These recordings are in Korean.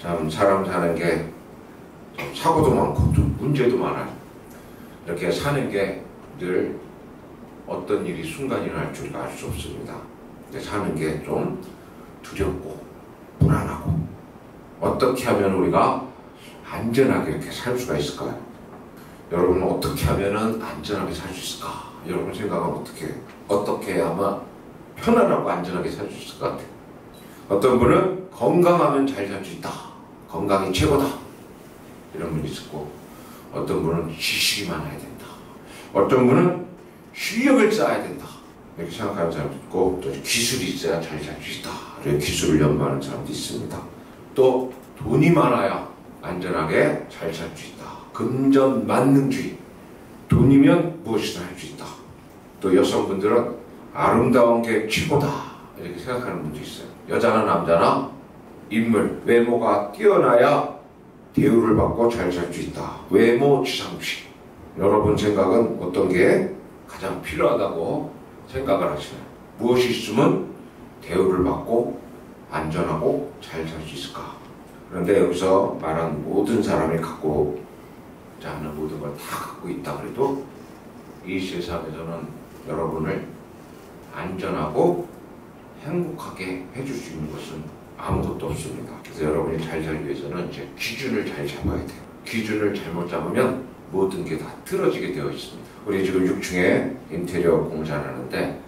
참 사람 사는 게 사고도 많고 좀 문제도 많아요. 이렇게 사는 게 늘 어떤 일이 순간 일어날 줄 알 수 없습니다. 근데 사는 게 좀 두렵고 불안하고 어떻게 하면 우리가 안전하게 이렇게 살 수가 있을까요? 여러분은 어떻게 하면 안전하게 살 수 있을까? 여러분 생각은 어떻게 해야만 편안하고 안전하게 살 수 있을 것 같아요? 어떤 분은 건강하면 잘 살 수 있다. 건강이 최고다. 이런 분이 있었고, 어떤 분은 지식이 많아야 된다. 어떤 분은 실력을 쌓아야 된다. 이렇게 생각하는 사람도 있고, 또 기술이 있어야 잘 살 수 있다. 이렇게 기술을 연구하는 사람도 있습니다. 또 돈이 많아야 안전하게 잘 살 수 있다. 금전만능주의. 돈이면 무엇이든 할 수 있다. 또 여성분들은 아름다운 게 최고다. 이렇게 생각하는 분도 있어요. 여자나 남자나 인물, 외모가 뛰어나야 대우를 받고 잘 살 수 있다. 외모 지상주의. 여러분 생각은 어떤 게 가장 필요하다고 생각을 하시나요? 무엇이 있으면 대우를 받고 안전하고 잘 살 수 있을까? 그런데 여기서 말한 모든 사람이 갖고자 하는 모든 걸 다 갖고 있다 그래도 이 세상에서는 여러분을 안전하고 행복하게 해줄 수 있는 것은 아무것도 없습니다. 그래서 여러분이 잘 살기 위해서는 이제 기준을 잘 잡아야 돼요. 기준을 잘못 잡으면 모든 게 다 틀어지게 되어 있습니다. 우리 지금 6층에 인테리어 공사를 하는데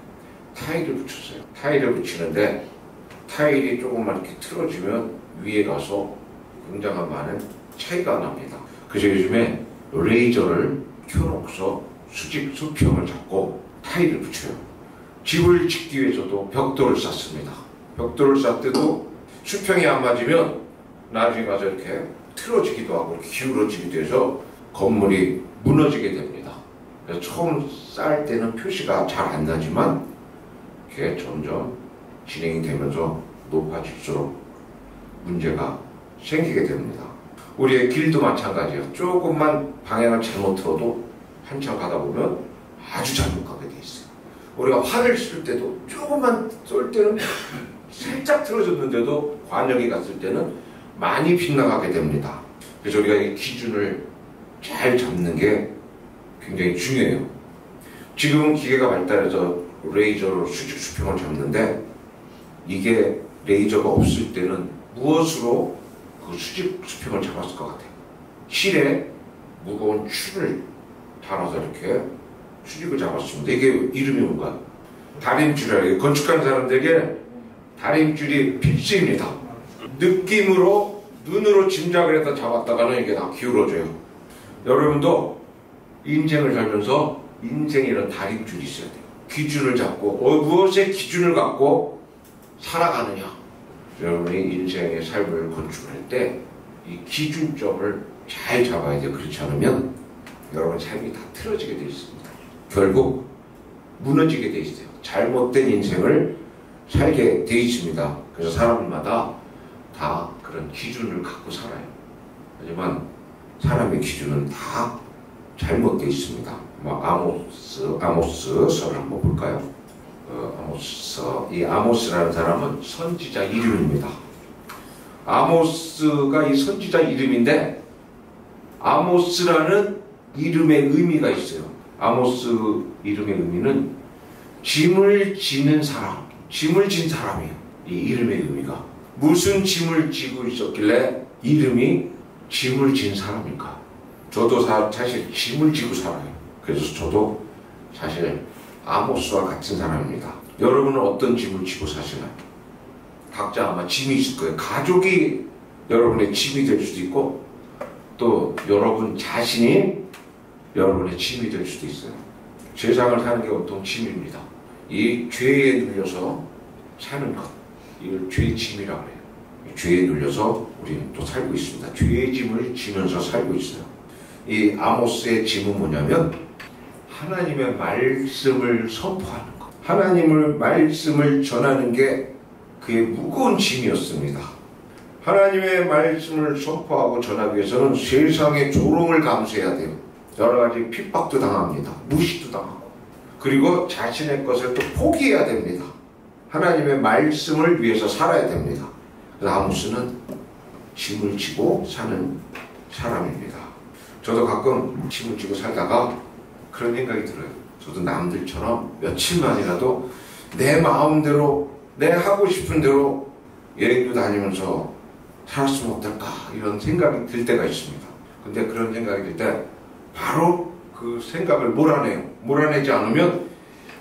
타일을 붙였어요. 타일을 붙이는데 타일이 조금만 이렇게 틀어지면 위에 가서 굉장한 많은 차이가 납니다. 그래서 요즘에 레이저를 켜놓고서 수평을 잡고 타일을 붙여요. 집을 짓기 위해서도 벽돌을 쌓습니다. 벽돌을 쌓을 때도 수평이 안 맞으면 나중에 가서 이렇게 틀어지기도 하고 기울어지기도 해서 건물이 무너지게 됩니다. 그래서 처음 쌓을 때는 표시가 잘 안 나지만 이렇게 점점 진행이 되면서 높아질수록 문제가 생기게 됩니다. 우리의 길도 마찬가지예요. 조금만 방향을 잘못 틀어도 한참 가다 보면 아주 잘못 가게 돼 있어요. 우리가 화를 쓸 때도 조금만 쏠 때는 살짝 틀어졌는데도 관역이 갔을 때는 많이 빗나가게 됩니다. 그래서 우리가 이 기준을 잘 잡는 게 굉장히 중요해요. 지금 기계가 발달해서 레이저로 수평을 잡는데 이게 레이저가 없을 때는 무엇으로 그 수평을 잡았을 것 같아요? 실에 무거운 줄을 달아서 이렇게 수직을 잡았습니다. 이게 이름이 뭔가요? 다림줄이에요. 건축하는 사람들에게 다림줄이 필수입니다. 느낌으로 눈으로 짐작을 해서 잡았다가는 이게 다 기울어져요. 여러분도 인생을 살면서 인생에 이런 다림줄이 있어야 돼요. 기준을 잡고 무엇의 기준을 갖고 살아가느냐. 여러분이 인생의 삶을 건축할 때 이 기준점을 잘 잡아야 돼요. 그렇지 않으면 여러분 삶이 다 틀어지게 되어 있습니다. 결국 무너지게 되어 있어요. 잘못된 인생을 살게 되어 있습니다. 그래서 사람마다 다 그런 기준을 갖고 살아요. 하지만 사람의 기준은 다 잘못되어 있습니다. 아모스서를 한번 볼까요? 이 아모스라는 사람은 선지자 이름입니다. 아모스가 이 선지자 이름인데 아모스라는 이름의 의미가 있어요. 아모스 이름의 의미는 짐을 지는 사람, 짐을 진 사람이에요. 이 이름의 의미가 무슨 짐을 지고 있었길래 이름이 짐을 진 사람일까? 저도 사실 짐을 지고 살아요. 그래서 저도 사실 아모스와 같은 사람입니다. 여러분은 어떤 짐을 지고 사시나요? 각자 아마 짐이 있을 거예요. 가족이 여러분의 짐이 될 수도 있고 또 여러분 자신이 여러분의 짐이 될 수도 있어요. 세상을 사는 게 온통 짐입니다. 이 죄에 눌려서 사는 것, 이걸 죄의 짐이라고 해요. 죄에 눌려서 우리는 또 살고 있습니다. 죄의 짐을 지면서 살고 있어요. 이 아모스의 짐은 뭐냐면 하나님의 말씀을 선포하는 것. 하나님의 말씀을 전하는 게 그의 무거운 짐이었습니다. 하나님의 말씀을 선포하고 전하기 위해서는 세상의 조롱을 감수해야 돼요. 여러 가지 핍박도 당합니다. 무시도 당하고. 그리고 자신의 것을 또 포기해야 됩니다. 하나님의 말씀을 위해서 살아야 됩니다. 그래서 아모스는 짐을 지고 사는 사람입니다. 저도 가끔 짐을 지고 살다가 그런 생각이 들어요. 저도 남들처럼 며칠만이라도 내 마음대로 내 하고 싶은 대로 여행도 다니면서 살았으면 어떨까 이런 생각이 들 때가 있습니다. 근데 그런 생각이 들 때 바로 그 생각을 몰아내요. 몰아내지 않으면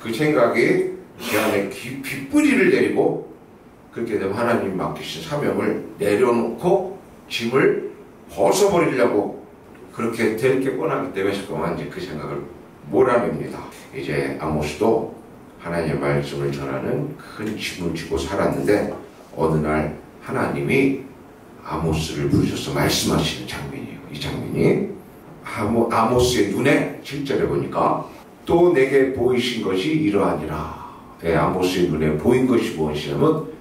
그 생각이 제 안에 깊이 뿌리를 내리고 그렇게 되면 하나님이 맡기신 사명을 내려놓고 짐을 벗어버리려고 그렇게 될 게 뻔하기 때문에 잠깐만 이제 그 생각을 몰아냅니다. 이제 아모스도 하나님의 말씀을 전하는 큰 짐을 지고 살았는데 어느 날 하나님이 아모스를 부르셔서 말씀하시는 장면이에요. 이 장면이 아모스의 눈에 7절에 보니까 또 내게 보이신 것이 이러하니라. 아모스의 눈에 보인 것이 무엇이냐면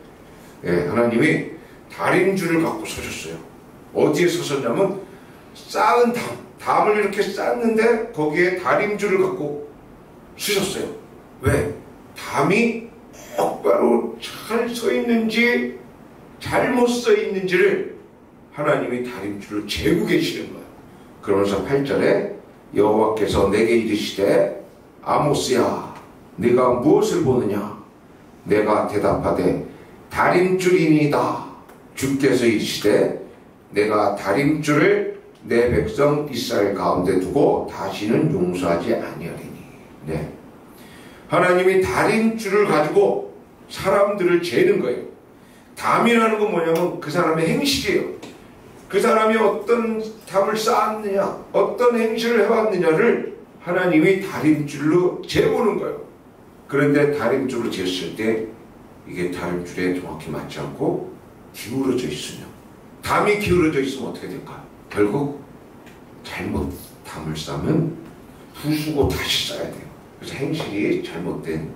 하나님이 다림줄을 갖고 서셨어요. 어디에 서셨냐면 쌓은 담을 이렇게 쌓는데 거기에 다림줄을 갖고 서셨어요. 왜? 담이 똑바로 잘 서 있는지 잘못 서 있는지를 하나님이 다림줄을 재고 계시는 거예요. 그러면서 8절에 여호와께서 내게 이르시되 아모스야 네가 무엇을 보느냐? 내가 대답하되 다림줄이니이다. 주께서 이르시되 내가 다림줄을 내 백성 이스라엘 가운데 두고 다시는 용서하지 아니하리니. 네. 하나님이 다림줄을 가지고 사람들을 재는 거예요. 담이라는 건 뭐냐면 그 사람의 행실이에요. 그 사람이 어떤 담을 쌓았느냐, 어떤 행실을 해왔느냐를 하나님이 다림줄로 재보는 거예요. 그런데 다림줄로 쟀을 때 이게 다림줄에 정확히 맞지 않고 기울어져 있으면, 담이 기울어져 있으면 어떻게 될까요? 결국 잘못 담을 쌓으면 부수고 다시 쌓아야 돼요. 그래서 행실이 잘못된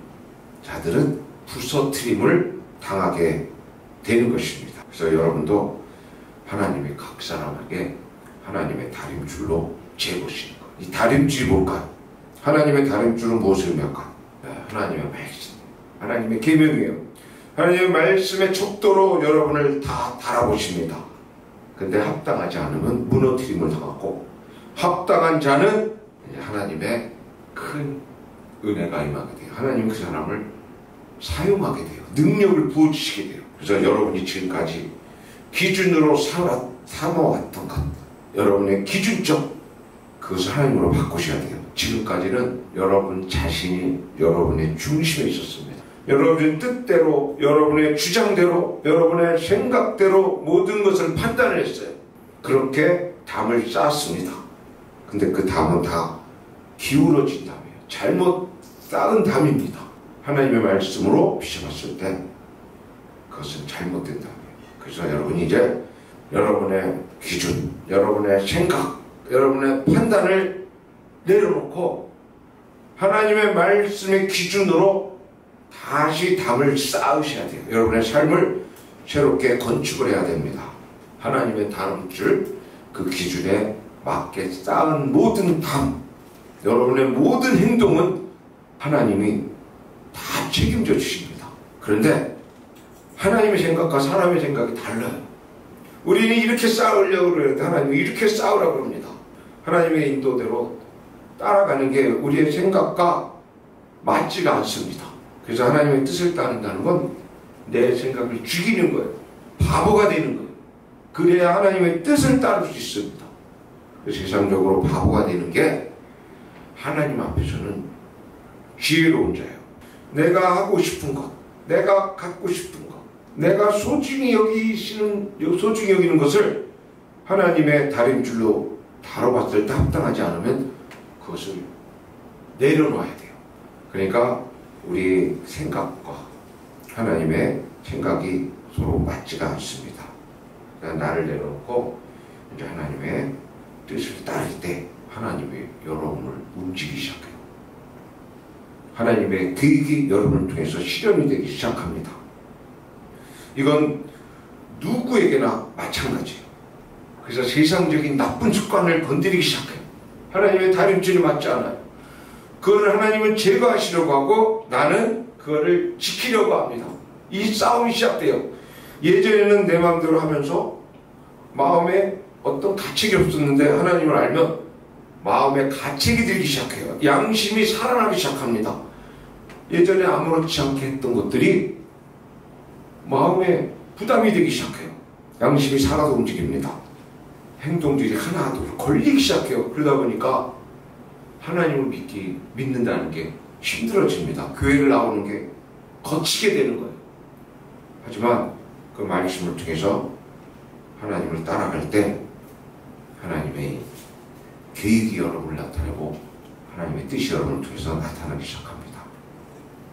자들은 부서트림을 당하게 되는 것입니다. 그래서 여러분도 하나님이 각 사람에게 하나님의 다림줄로 재보시는 것. 이 다림줄이 뭘까요? 하나님의 다림줄은 무엇을 의미할까요? 하나님의 말씀, 하나님의 계명이에요. 하나님의 말씀의 척도로 여러분을 다 달아보십니다. 근데 합당하지 않으면 무너뜨림을 당하고, 합당한 자는 하나님의 큰 은혜가 임하게 돼요. 하나님 그 사람을 사용하게 돼요. 능력을 부어주시게 돼요. 그래서 여러분이 지금까지 기준으로 삼아왔던 것, 여러분의 기준적 그것을 하나님으로 바꾸셔야 돼요. 지금까지는 여러분 자신이 여러분의 중심에 있었습니다. 여러분의 뜻대로, 여러분의 주장대로, 여러분의 생각대로 모든 것을 판단을 했어요. 그렇게 담을 쌓았습니다. 근데 그 담은 다 기울어진 담이에요. 잘못 쌓은 담입니다. 하나님의 말씀으로 비춰봤을 때 그것은 잘못된 담이에요. 그래서 여러분이 이제 여러분의 기준, 여러분의 생각, 여러분의 판단을 내려놓고 하나님의 말씀의 기준으로 다시 담을 쌓으셔야 돼요. 여러분의 삶을 새롭게 건축을 해야 됩니다. 하나님의 다름줄, 그 기준에 맞게 쌓은 모든 담, 여러분의 모든 행동은 하나님이 다 책임져 주십니다. 그런데 하나님의 생각과 사람의 생각이 달라요. 우리는 이렇게 쌓으려고 그러는데 하나님이 이렇게 쌓으라고 합니다. 하나님의 인도대로 따라가는 게 우리의 생각과 맞지가 않습니다. 그래서 하나님의 뜻을 따른다는 건 내 생각을 죽이는 거예요. 바보가 되는 거예요. 그래야 하나님의 뜻을 따를 수 있습니다. 세상적으로 바보가 되는 게 하나님 앞에서는 지혜로운 자예요. 내가 하고 싶은 것, 내가 갖고 싶은 것, 내가 소중히 여기는 것을 하나님의 다림줄로 다뤄봤을 때 합당하지 않으면 그것을 내려놓아야 돼요. 그러니까 우리 생각과 하나님의 생각이 서로 맞지가 않습니다. 그러니까 나를 내려놓고 이제 하나님의 뜻을 따를 때 하나님이 여러분을 움직이기 시작해요. 하나님의 계획이 여러분을 통해서 실현이 되기 시작합니다. 이건 누구에게나 마찬가지예요. 그래서 세상적인 나쁜 습관을 건드리기 시작해요. 하나님의 다림줄이 맞지 않아요. 그거를 하나님은 제거하시려고 하고 나는 그거를 지키려고 합니다. 이 싸움이 시작돼요. 예전에는 내 마음대로 하면서 마음에 어떤 가책이 없었는데 하나님을 알면 마음에 가책이 들기 시작해요. 양심이 살아나기 시작합니다. 예전에 아무렇지 않게 했던 것들이 마음에 부담이 되기 시작해요. 양심이 살아서 움직입니다. 행동들이 하나둘 걸리기 시작해요. 그러다 보니까 하나님을 믿는다는 게 힘들어집니다. 교회를 나오는 게 거치게 되는 거예요. 하지만 그 말씀을 통해서 하나님을 따라갈 때 하나님의 계획이 여러분을 나타내고 하나님의 뜻이 여러분을 통해서 나타나기 시작합니다.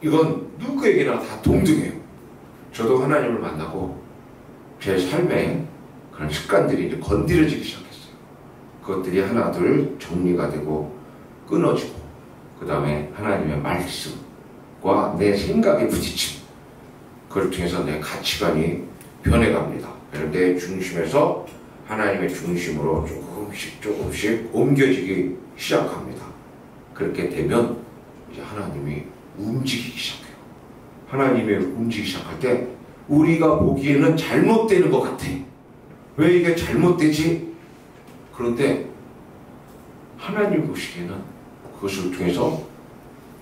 이건 누구에게나 다 동등해요. 저도 하나님을 만나고 제 삶에 그런 습관들이 이제 건드려지기 시작했어요. 그것들이 하나둘 정리가 되고 끊어지고 그 다음에 하나님의 말씀과 내 생각의 부딪힘, 그걸 통해서 내 가치관이 변해갑니다. 내 중심에서 하나님의 중심으로 조금씩 옮겨지기 시작합니다. 그렇게 되면 이제 하나님이 움직이기 시작해요. 하나님이 움직이기 시작할 때 우리가 보기에는 잘못되는 것 같아. 왜 이게 잘못되지? 그런데 하나님 보시기에는 그것을 통해서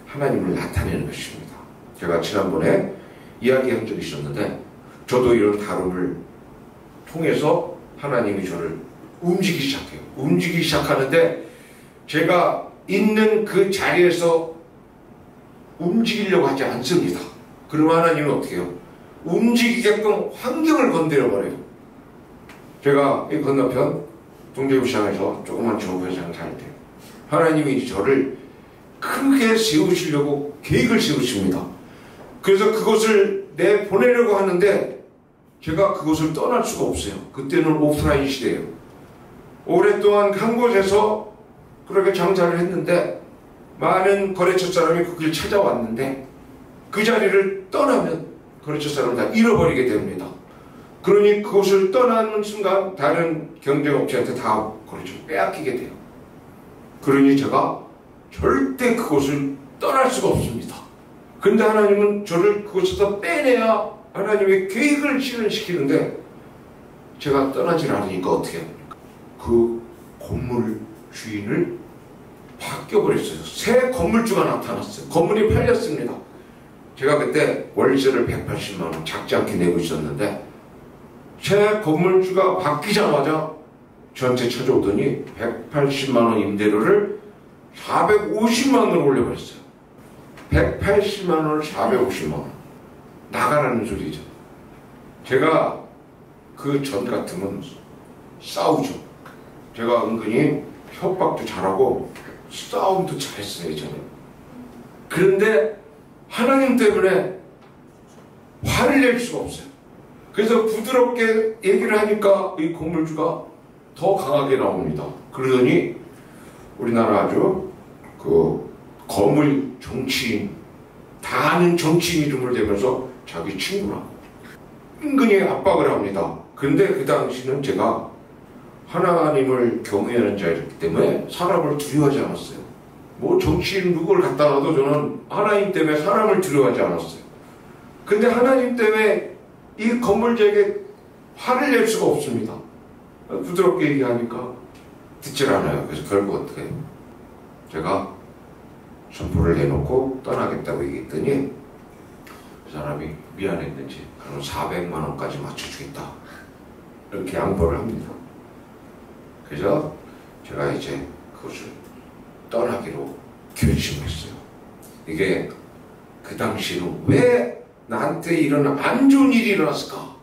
하나님을 나타내는 것입니다. 제가 지난번에 이야기한 적이 있었는데 저도 이런 다름을 통해서 하나님이 저를 움직이기 시작해요. 움직이기 시작하는데 제가 있는 그 자리에서 움직이려고 하지 않습니다. 그러면 하나님은 어떻게 해요? 움직이게끔 환경을 건드려버려요. 제가 이 건너편 동대구시장에서 조그만 정부회장을 살 때 하나님이 저를 크게 세우시려고 계획을 세우십니다. 그래서 그것을 내보내려고 하는데 제가 그것을 떠날 수가 없어요. 그때는 오프라인 시대예요. 오랫동안 한 곳에서 그렇게 장사를 했는데 많은 거래처 사람이 그 길 찾아왔는데 그 자리를 떠나면 거래처 사람을 다 잃어버리게 됩니다. 그러니 그곳을 떠나는 순간 다른 경쟁업체한테 다 거래처를 빼앗기게 돼요. 그러니 제가 절대 그곳을 떠날 수가 없습니다. 그런데 하나님은 저를 그곳에서 빼내야 하나님의 계획을 실현시키는데 제가 떠나질 않으니까 어떻게 합니까? 그 건물 주인을 바뀌어버렸어요. 새 건물주가 나타났어요. 건물이 팔렸습니다. 제가 그때 월세를 180만 원 작지 않게 내고 있었는데 새 건물주가 바뀌자마자 저한테 찾아오더니 180만 원 임대료를 450만 원으로 올려버렸어요. 180만 원을 450만 원. 나가라는 소리죠. 제가 그 전 같으면 싸우죠. 제가 은근히 협박도 잘하고 싸움도 잘했어요, 저는. 그런데 하나님 때문에 화를 낼 수가 없어요. 그래서 부드럽게 얘기를 하니까 이 건물주가 더 강하게 나옵니다. 그러더니 우리나라 아주 그 거물 정치인, 다 아는 정치인 이름을 대면서 자기 친구라고 은근히 압박을 합니다. 근데 그 당시는 제가 하나님을 경외하는 자였기 때문에 사람을 두려워하지 않았어요. 뭐 정치인 누구를 갖다 놔도 저는 하나님 때문에 사람을 두려워하지 않았어요. 근데 하나님 때문에 이 건물주에게 화를 낼 수가 없습니다. 부드럽게 얘기하니까 듣질 않아요. 그래서 결국 어떻게 해요? 제가 선포를 해놓고 떠나겠다고 얘기했더니 그 사람이 미안했는지 그럼 400만 원까지 맞춰주겠다 이렇게 양보를 합니다. 그래서 제가 이제 그것을 떠나기로 결심했어요. 이게 그 당시에는 왜 나한테 이런 안 좋은 일이 일어났을까?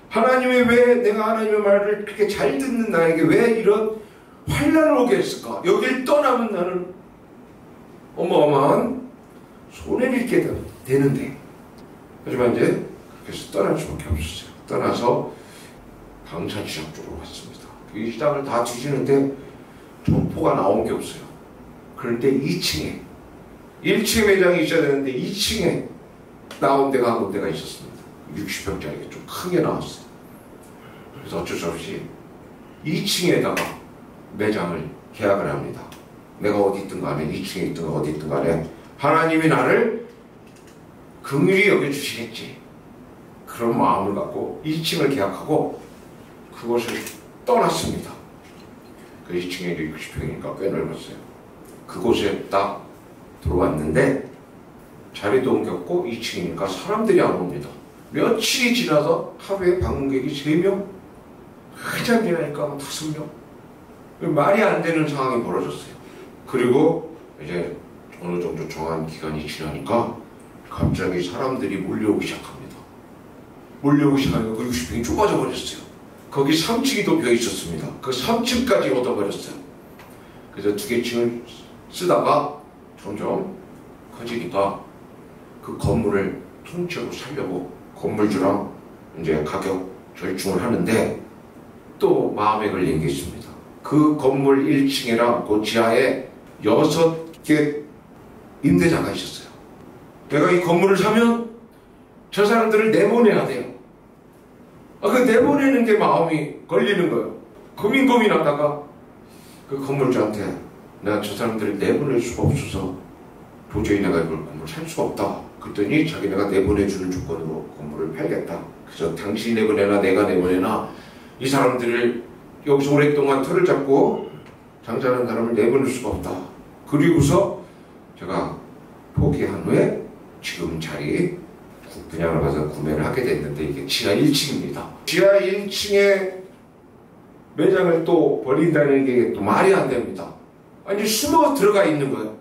하나님이 왜 내가 하나님의 말을 그렇게 잘 듣는 나에게 왜 이런 환난을 오게 했을까? 여길 떠나면 나는 어마어마한 손해를 입게 되는데 하지만 이제 그렇게 해서 떠날 수밖에 없었어요. 떠나서 방산시장 쪽으로 왔습니다. 이 시장을 다 뒤지는데 점포가 나온 게 없어요. 그런데 2층에 1층에 매장이 있어야 되는데 2층에 나온 데가 한 군데가 있었습니다. 60평짜리가 좀 크게 나왔어요. 그래서 어쩔 수 없이 2층에다가 매장을 계약을 합니다. 내가 어디 있든 간에 2층에 있든 어디 있든 간에 하나님이 나를 긍휼히 여겨주시겠지. 그런 마음을 갖고 2층을 계약하고 그것을 떠났습니다. 그 2층에 60평이니까 꽤 넓었어요. 그곳에 딱 들어왔는데 자리도 옮겼고 2층이니까 사람들이 안 옵니다. 며칠이 지나서 하루에 방문객이 3명, 한참 지나니까 5명. 말이 안 되는 상황이 벌어졌어요. 그리고 이제 어느 정도 정한 기간이 지나니까 갑자기 사람들이 몰려오기 시작합니다. 몰려오기 시작하니까 그 60평이 좁아져 버렸어요. 거기 3층이 더 비어 있었습니다. 그 3층까지 얻어버렸어요. 그래서 2개 층을 쓰다가 점점 커지니까 그 건물을 통째로 살려고 건물주랑 이제 가격 절충을 하는데 또 마음에 걸린 게 있습니다. 그 건물 1층이랑 그 지하에 6개 임대자가 있었어요. 내가 이 건물을 사면 저 사람들을 내보내야 돼요. 그 내보내는 게 마음이 걸리는 거예요. 고민하다가 그 건물주한테 내가 저 사람들을 내보낼 수가 없어서 도저히 내가 이걸 건물을 살 수가 없다. 그랬더니 자기네가 내보내주는 조건으로 건물을 팔겠다. 그래서 당신이 내보내나 내가 내보내나 이 사람들을 여기서 오랫동안 털을 잡고 장사하는 사람을 내보낼 수가 없다. 그리고서 제가 포기한 후에 지금 자리 분양을 받아서 구매를 하게 됐는데 이게 지하 1층입니다. 지하 1층에 매장을 또 벌린다는 게 또 말이 안 됩니다. 아니 숨어 들어가 있는 거예요.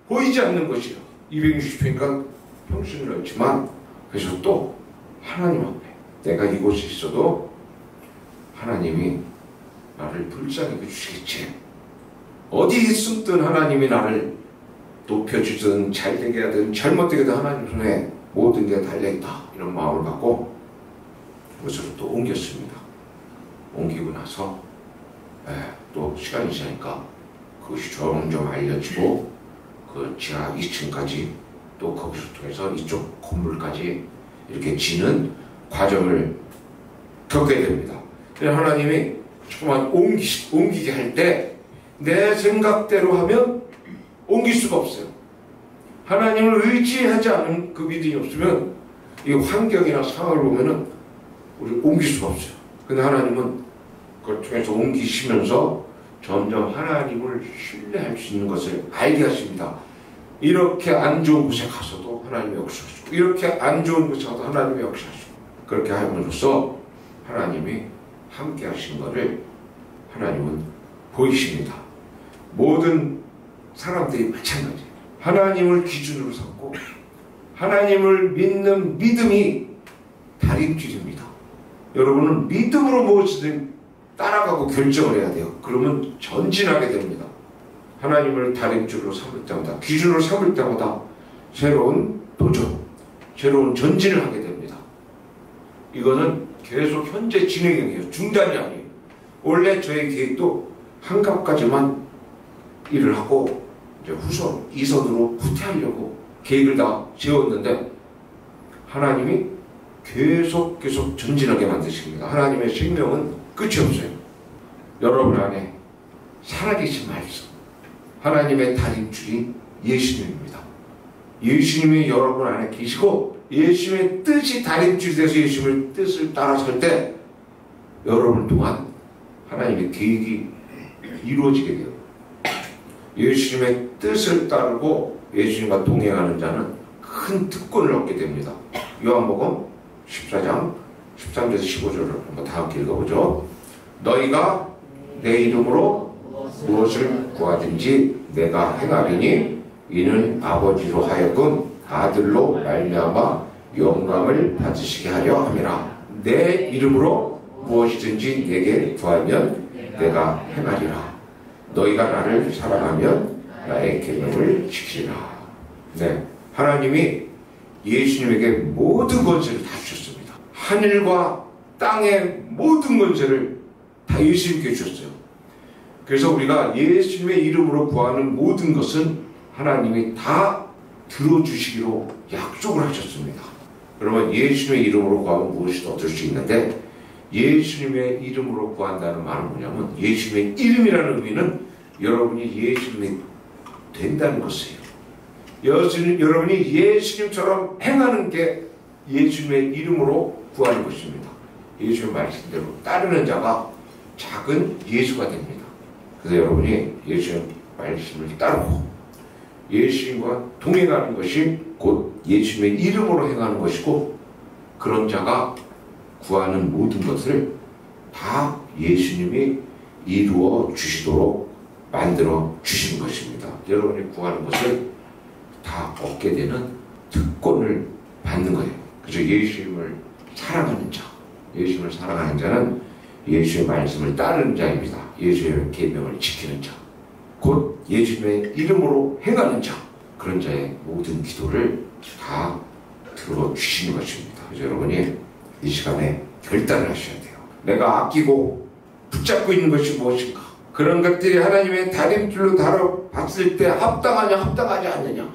보이지 않는 것이요. 260평이니까 평수는 넓지만 그래서 또 하나님 앞에 내가 이곳에 있어도 하나님이 나를 불쌍히 여주시겠지. 어디 숨든 하나님이 나를 높여주든 잘되게 하든 잘못되게 하든 하나님 손에 모든 게 달려있다. 이런 마음을 갖고 그것으로 또 옮겼습니다. 옮기고 나서 또 시간이 지나니까 그것이 점점 알려지고 그 지하 2층까지 또 거기서 통해서 이쪽 건물까지 이렇게 지는 과정을 겪게 됩니다. 하나님이 정말 옮기게 할 때 내 생각대로 하면 옮길 수가 없어요. 하나님을 의지하지 않은 그 믿음이 없으면 이 환경이나 상황을 보면은 우리 옮길 수가 없어요. 근데 하나님은 그걸 통해서 옮기시면서 점점 하나님을 신뢰할 수 있는 것을 알게 하십니다. 이렇게 안 좋은 곳에 가서도 하나님이 역사하시고 이렇게 안 좋은 곳에 가서 하나님이 역사하시고 그렇게 함으로써 하나님이 함께 하신 것을 하나님은 보이십니다. 모든 사람들이 마찬가지예요. 하나님을 기준으로 삼고 하나님을 믿는 믿음이 다림질입니다. 여러분은 믿음으로 무엇이든 따라가고 결정을 해야 돼요. 그러면 전진하게 됩니다. 하나님을 다림질로 삼을 때마다 기준으로 삼을 때마다 새로운 도전, 새로운 전진을 하게 됩니다. 이거는 계속 현재 진행형이에요. 중단이 아니에요. 원래 저의 계획도 한 갑까지만 일을 하고 이제 후선, 2선으로 후퇴하려고 계획을 다 세웠는데 하나님이 계속 전진하게 만드십니다. 하나님의 생명은 끝이 없어요. 여러분 안에 살아계신 말씀, 하나님의 다림줄이 예수님입니다. 예수님이 여러분 안에 계시고 예수님의 뜻이 다림줄이 돼서 예수님의 뜻을 따라 설 때 여러분 동안 하나님의 계획이 이루어지게 돼요. 예수님의 뜻을 따르고 예수님과 동행하는 자는 큰 특권을 얻게 됩니다. 요한복음 14장 13절에서 15절을 한번 다 함께 읽어보죠. 너희가 내 이름으로 무엇을 구하든지 내가 행하리니 이는 아버지로 하여금 아들로 말미암아 영광을 받으시게 하려 함이라. 내 이름으로 무엇이든지 내게 구하면 내가 행하리라. 너희가 나를 사랑하면 나의 계명을 지키리라. 네, 하나님이 예수님에게 모든 권세를 다 주셨습니다. 하늘과 땅의 모든 권세를 다 예수님께 주셨어요. 그래서 우리가 예수님의 이름으로 구하는 모든 것은 하나님이 다 들어주시기로 약속을 하셨습니다. 그러면 예수님의 이름으로 구하면 무엇이 얻을 수 있는데 예수님의 이름으로 구한다는 말은 뭐냐면 예수님의 이름이라는 의미는 여러분이 예수님이 된다는 것이에요. 여러분이 예수님처럼 행하는 게 예수님의 이름으로 구하는 것입니다. 예수님 말씀대로 따르는 자가 작은 예수가 됩니다. 그래서 여러분이 예수의 말씀을 따르고 예수님과 동행하는 것이 곧 예수님의 이름으로 행하는 것이고, 그런 자가 구하는 모든 것을 다 예수님이 이루어 주시도록 만들어 주신 것입니다. 여러분이 구하는 것을 다 얻게 되는 특권을 받는 거예요. 그래서 예수님을 사랑하는 자, 예수님을 사랑하는 자는 예수의 말씀을 따르는 자입니다. 예수의 계명을 지키는 자, 곧 예수님의 이름으로 행하는 자, 그런 자의 모든 기도를 다 들어주시는 것입니다. 그래서 여러분이 이 시간에 결단을 하셔야 돼요. 내가 아끼고 붙잡고 있는 것이 무엇인가? 그런 것들이 하나님의 다림줄로 다뤄봤을 때 합당하냐 합당하지 않느냐?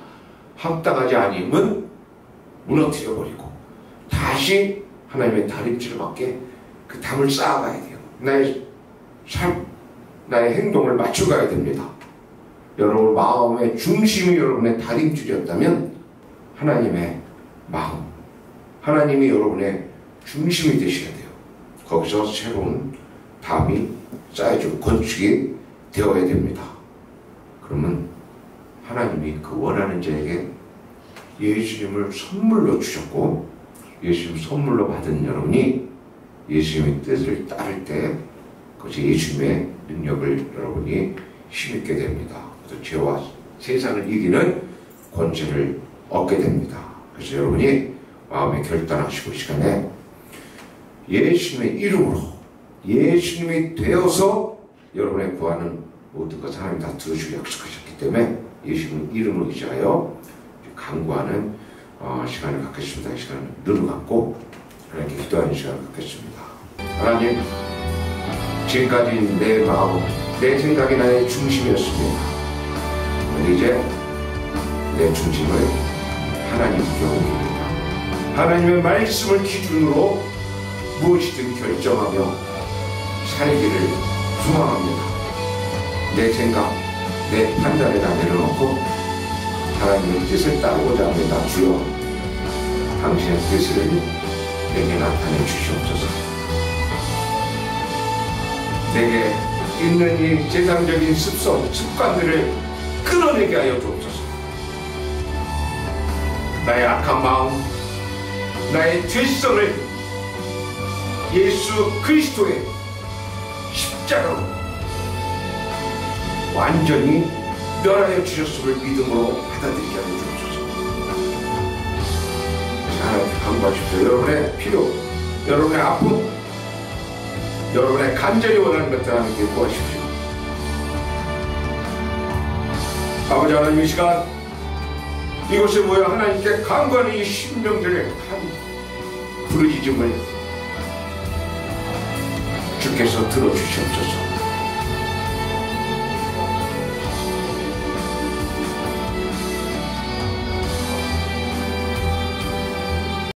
합당하지 아니면 무너뜨려버리고 다시 하나님의 다림줄에 맞게 그 담을 쌓아가야 돼요. 나의 삶, 나의 행동을 맞춰가야 됩니다. 여러분 마음의 중심이 여러분의 다림줄이었다면 하나님의 마음, 하나님이 여러분의 중심이 되셔야 돼요. 거기서 새로운 담이 쌓여지고 건축이 되어야 됩니다. 그러면 하나님이 그 원하는 자에게 예수님을 선물로 주셨고, 예수님 선물로 받은 여러분이 예수님의 뜻을 따를 때 그것이 예수님의 능력을 여러분이 힘있게 됩니다. 그래서 죄와 세상을 이기는 권세를 얻게 됩니다. 그래서 여러분이 마음에 결단하시고 이 시간에 예수님의 이름으로 예수님이 되어서 여러분의 구하는 모든 것을 하나님 다 들어주고 약속하셨기 때문에 예수님 이름으로 의지하여 간구하는 시간을 갖겠습니다. 이 시간을 눈을 감고 하나님께 기도하는 시간을 갖겠습니다. 하나님, 지금까지 내 마음, 내 생각이 나의 중심이었습니다. 이제 내 중심을 하나님께 옮깁니다. 하나님의 말씀을 기준으로 무엇이든 결정하며 살기를 소망합니다. 내 생각, 내 판단을 다 내려놓고 하나님의 뜻을 따르고자 합니다. 주여, 당신의 뜻을 내게 나타내 주시옵소서. 내게 있는 이 세상적인 습관들을 끊어내게 하여 주옵소서. 나의 악한 마음, 나의 죄성을 예수 그리스도의 십자가로 완전히 멸하여 주셨음을 믿음으로 받아들이게 하여 주옵소서. 하나님께 간구하십시오. 여러분의 필요, 여러분의 아픔, 여러분의 간절히 원하는 것들 하나님께 구하십시오. 아버지 하나님, 이 시간 이곳에 모여 하나님께 간구하는 이 심령들의 한 부르짖음을 주께서 들어주시옵소서.